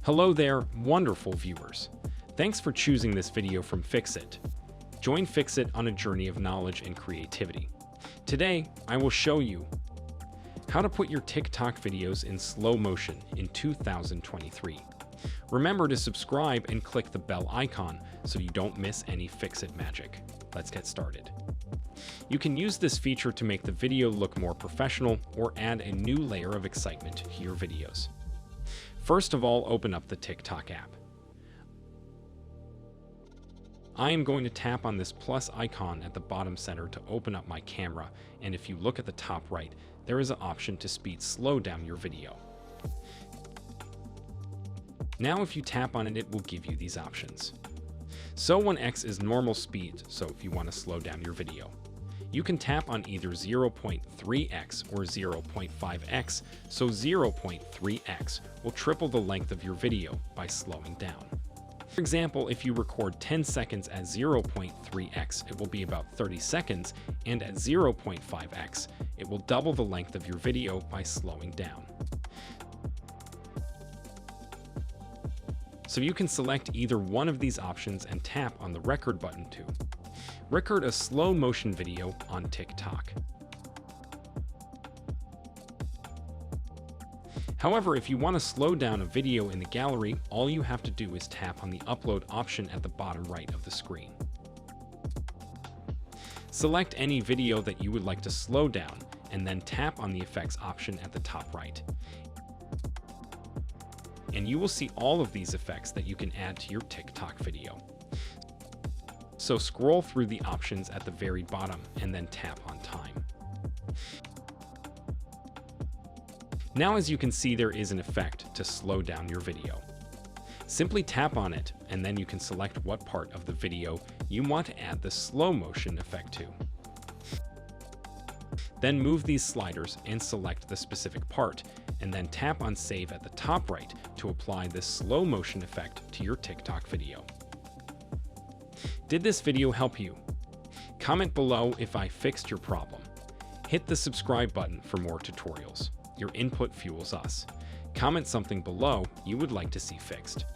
Hello there, wonderful viewers. Thanks for choosing this video from Fixit. Join Fixit on a journey of knowledge and creativity. Today, I will show you how to put your TikTok videos in slow motion in 2023. Remember to subscribe and click the bell icon so you don't miss any Fixit magic. Let's get started. You can use this feature to make the video look more professional or add a new layer of excitement to your videos. First of all, open up the TikTok app. I am going to tap on this plus icon at the bottom center to open up my camera, and if you look at the top right, there is an option to slow down your video. Now if you tap on it, it will give you these options. So 1x is normal speed, so if you want to slow down your video. You can tap on either 0.3x or 0.5x, so 0.3x will triple the length of your video by slowing down. For example, if you record 10 seconds at 0.3x, it will be about 30 seconds, and at 0.5x, it will double the length of your video by slowing down. So you can select either one of these options and tap on the record button to record a slow motion video on TikTok. However, if you want to slow down a video in the gallery, all you have to do is tap on the upload option at the bottom right of the screen. Select any video that you would like to slow down, and then tap on the effects option at the top right. And you will see all of these effects that you can add to your TikTok video. So scroll through the options at the very bottom and then tap on time. Now, as you can see, there is an effect to slow down your video. Simply tap on it, and then you can select what part of the video you want to add the slow motion effect to. Then move these sliders and select the specific part, and then tap on save at the top right to apply this slow motion effect to your TikTok video. Did this video help you? Comment below if I fixed your problem. Hit the subscribe button for more tutorials. Your input fuels us. Comment something below you would like to see fixed.